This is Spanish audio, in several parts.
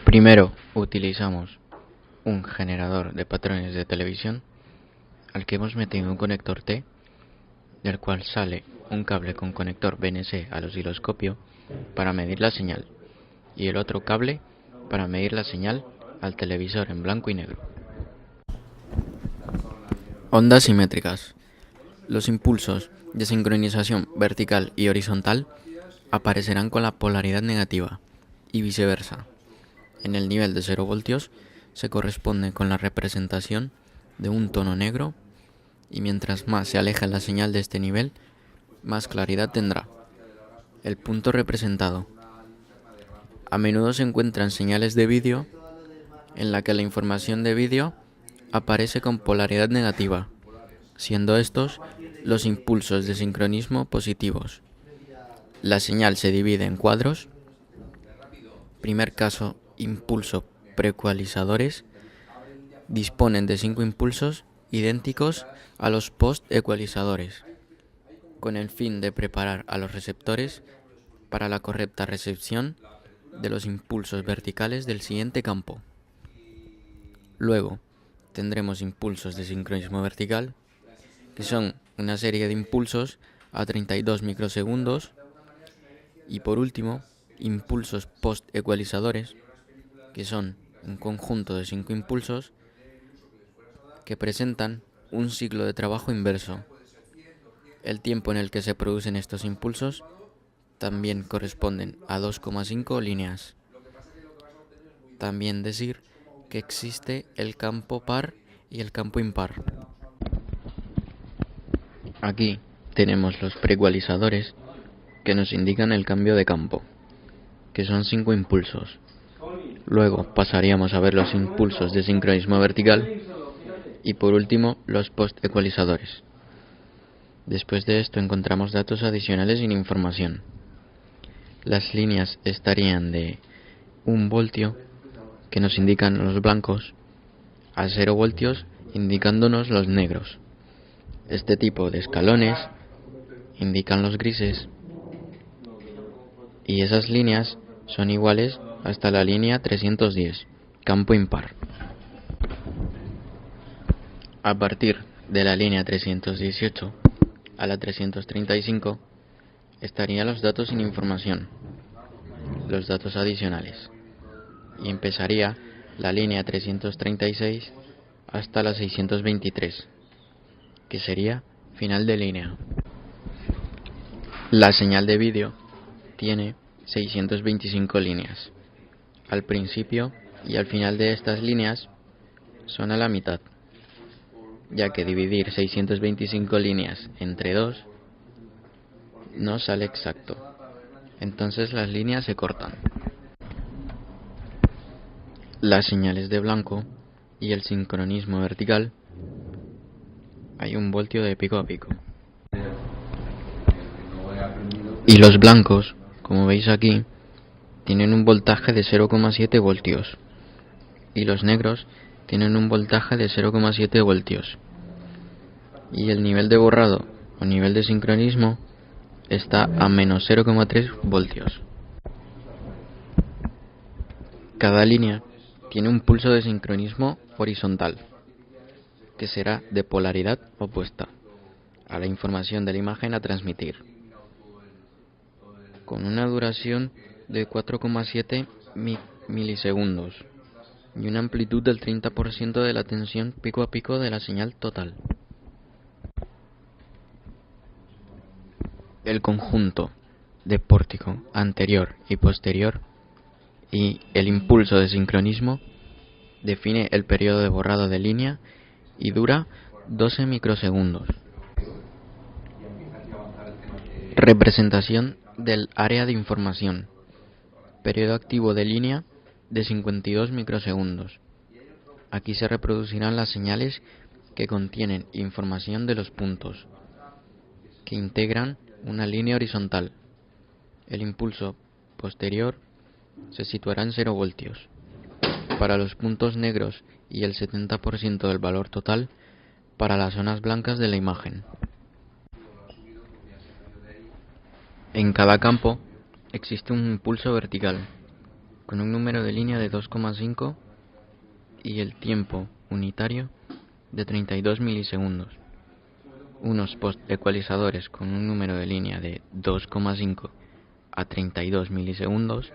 Primero utilizamos un generador de patrones de televisión al que hemos metido un conector T, del cual sale un cable con conector BNC al osciloscopio para medir la señal y el otro cable para medir la señal al televisor en blanco y negro. Ondas simétricas. Los impulsos de sincronización vertical y horizontal aparecerán con la polaridad negativa y viceversa. En el nivel de 0 voltios se corresponde con la representación de un tono negro y mientras más se aleja la señal de este nivel, más claridad tendrá. El punto representado. A menudo se encuentran señales de vídeo en la que la información de vídeo aparece con polaridad negativa, siendo estos los impulsos de sincronismo positivos. La señal se divide en cuadros. Primer caso, impulso preecualizadores. Disponen de 5 impulsos idénticos a los post-ecualizadores, con el fin de preparar a los receptores para la correcta recepción de los impulsos verticales del siguiente campo. Luego, tendremos impulsos de sincronismo vertical, que son una serie de impulsos a 32 microsegundos, y por último, impulsos post-ecualizadores, que son un conjunto de 5 impulsos que presentan un ciclo de trabajo inverso. El tiempo en el que se producen estos impulsos también corresponden a 2,5 líneas. También decir que existe el campo par y el campo impar. Aquí tenemos los preecualizadores que nos indican el cambio de campo, que son 5 impulsos. Luego pasaríamos a ver los impulsos de sincronismo vertical y por último los post-ecualizadores. Después de esto encontramos datos adicionales sin información. Las líneas estarían de 1 voltio, que nos indican los blancos, a 0 voltios, indicándonos los negros. Este tipo de escalones indican los grises, y esas líneas son iguales hasta la línea 310, campo impar. A partir de la línea 318 a la 335 estarían los datos sin información, los datos adicionales, y empezaría la línea 336 hasta la 623, que sería final de línea. La señal de vídeo tiene 625 líneas. Al principio y al final de estas líneas son a la mitad, ya que dividir 625 líneas entre 2 no sale exacto. Entonces las líneas se cortan. Las señales de blanco y el sincronismo vertical hay 1 voltio de pico a pico. Y los blancos, como veis aquí, tienen un voltaje de 0,7 voltios. Y los negros tienen un voltaje de 0,7 voltios. Y el nivel de borrado o nivel de sincronismo está a menos 0,3 voltios. Cada línea tiene un pulso de sincronismo horizontal, que será de polaridad opuesta a la información de la imagen a transmitir, con una duración de 4,7 milisegundos y una amplitud del 30% de la tensión pico a pico de la señal total. El conjunto de pórtico anterior y posterior y el impulso de sincronismo define el periodo de borrado de línea y dura 12 microsegundos. Representación del área de información. Periodo activo de línea de 52 microsegundos. Aquí se reproducirán las señales que contienen información de los puntos, que integran una línea horizontal. El impulso posterior se situará en 0 voltios. Para los puntos negros y el 70% del valor total para las zonas blancas de la imagen. En cada campo existe un impulso vertical, con un número de línea de 2,5 y el tiempo unitario de 32 milisegundos. Unos post-ecualizadores con un número de línea de 2,5 a 32 milisegundos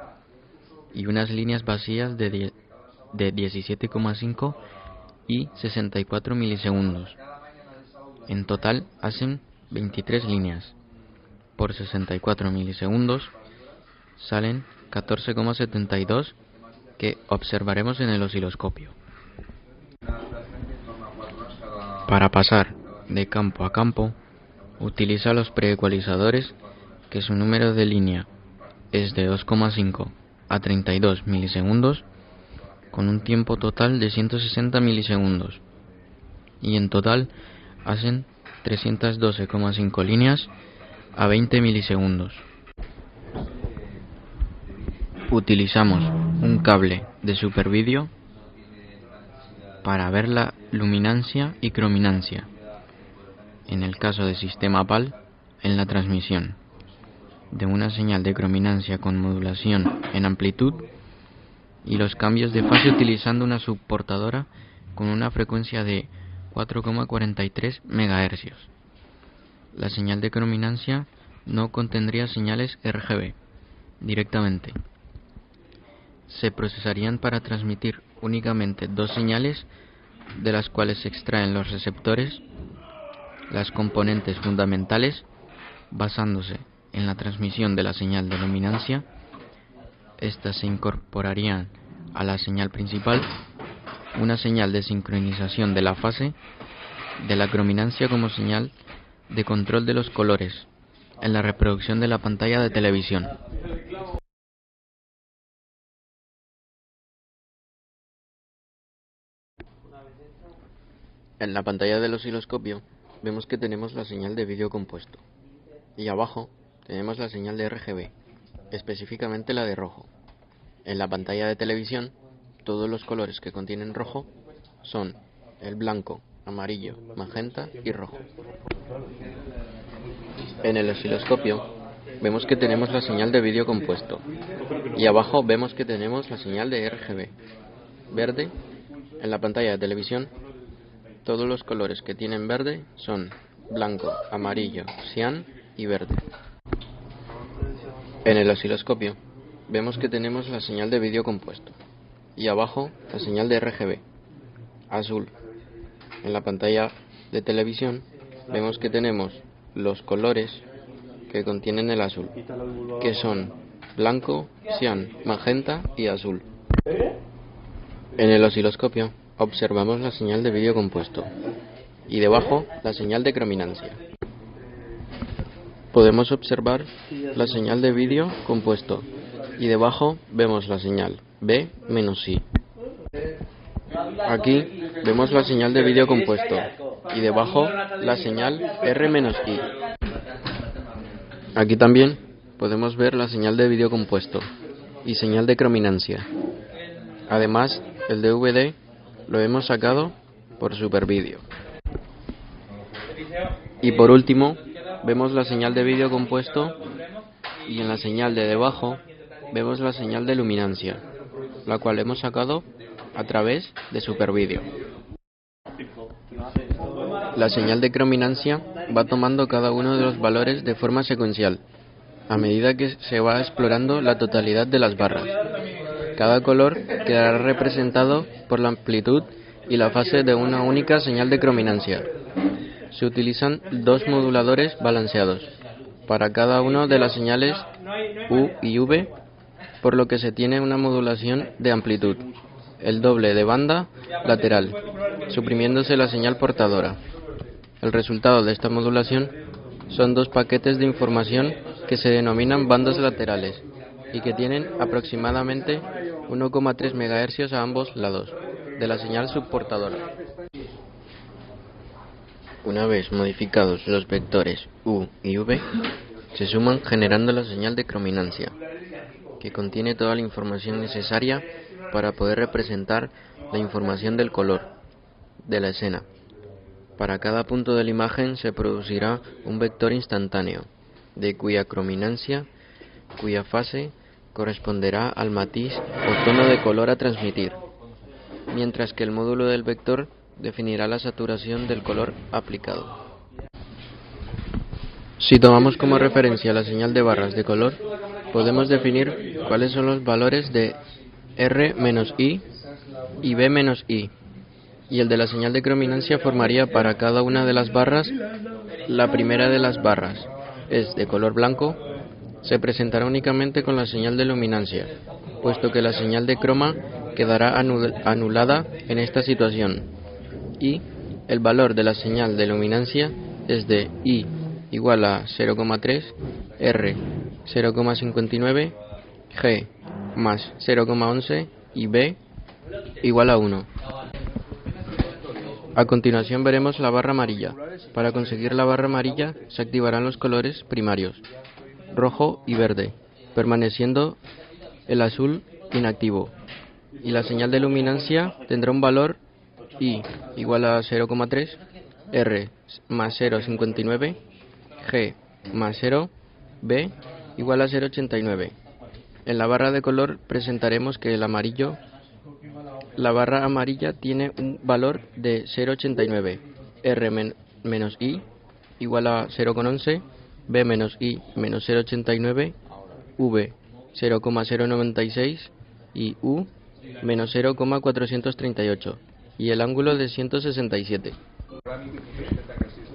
y unas líneas vacías de 17,5 y 64 milisegundos. En total hacen 23 líneas. Por 64 milisegundos salen 14,72 que observaremos en el osciloscopio. Para pasar de campo a campo, utiliza los preecualizadores que su número de línea es de 2,5 a 32 milisegundos con un tiempo total de 160 milisegundos y en total hacen 312,5 líneas a 20 milisegundos. Utilizamos un cable de supervídeo para ver la luminancia y crominancia, en el caso de sistema PAL, en la transmisión de una señal de crominancia con modulación en amplitud y los cambios de fase utilizando una subportadora con una frecuencia de 4,43 MHz. La señal de crominancia no contendría señales RGB directamente. Se procesarían para transmitir únicamente dos señales, de las cuales se extraen los receptores, las componentes fundamentales, basándose en la transmisión de la señal de luminancia. Estas se incorporarían a la señal principal, una señal de sincronización de la fase de la crominancia como señal de control de los colores en la reproducción de la pantalla de televisión. En la pantalla del osciloscopio vemos que tenemos la señal de vídeo compuesto y abajo tenemos la señal de RGB, específicamente la de rojo. En la pantalla de televisión todos los colores que contienen rojo son el blanco, amarillo, magenta y rojo. En el osciloscopio vemos que tenemos la señal de vídeo compuesto y abajo vemos que tenemos la señal de RGB verde. En la pantalla de televisión todos los colores que tienen verde son blanco, amarillo, cian y verde. En el osciloscopio vemos que tenemos la señal de vídeo compuesto y abajo la señal de RGB azul. En la pantalla de televisión vemos que tenemos los colores que contienen el azul, que son blanco, cian, magenta y azul. En el osciloscopio observamos la señal de vídeo compuesto y debajo la señal de crominancia. Podemos observar la señal de vídeo compuesto y debajo vemos la señal B-I. Aquí vemos la señal de vídeo compuesto y debajo la señal R-I. Aquí también podemos ver la señal de vídeo compuesto y señal de crominancia. Además, el DVD lo hemos sacado por supervídeo. Y por último, vemos la señal de vídeo compuesto y en la señal de debajo vemos la señal de luminancia, la cual hemos sacado a través de supervídeo. La señal de crominancia va tomando cada uno de los valores de forma secuencial, a medida que se va explorando la totalidad de las barras. Cada color quedará representado por la amplitud y la fase de una única señal de crominancia. Se utilizan dos moduladores balanceados para cada una de las señales U y V, por lo que se tiene una modulación de amplitud, el doble de banda lateral, suprimiéndose la señal portadora. El resultado de esta modulación son dos paquetes de información que se denominan bandas laterales y que tienen aproximadamente 1,3 MHz a ambos lados de la señal subportadora. Una vez modificados los vectores U y V, se suman generando la señal de crominancia, que contiene toda la información necesaria para poder representar la información del color de la escena. Para cada punto de la imagen se producirá un vector instantáneo, de cuya crominancia, cuya fase, corresponderá al matiz o tono de color a transmitir, mientras que el módulo del vector definirá la saturación del color aplicado. Si tomamos como referencia la señal de barras de color, podemos definir cuáles son los valores de R-I y B-I, y el de la señal de crominancia formaría para cada una de las barras. La primera de las barras es de color blanco, se presentará únicamente con la señal de luminancia, puesto que la señal de croma quedará anulada en esta situación, y el valor de la señal de luminancia es de I igual a 0,3, R 0,59, G más 0,11 y B igual a 1. A continuación veremos la barra amarilla. Para conseguir la barra amarilla se activarán los colores primarios, rojo y verde, permaneciendo el azul inactivo, y la señal de luminancia tendrá un valor I igual a 0,3, R más 0,59, G más 0, B igual a 0,89. En la barra de color presentaremos que la barra amarilla tiene un valor de 0,89, R menos I igual a 0,11, B menos I menos 0,89, V 0,096 y U menos 0,438, y el ángulo de 167.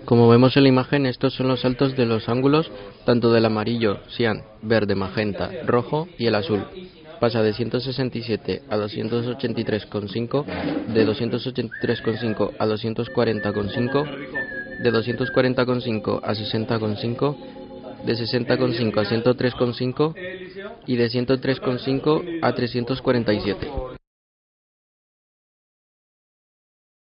Como vemos en la imagen, estos son los saltos de los ángulos tanto del amarillo, cian, verde, magenta, rojo y el azul. Pasa de 167 a 283,5, de 283,5 a 240,5, de 240,5 a 60,5, de 60,5 a 103,5 y de 103,5 a 347.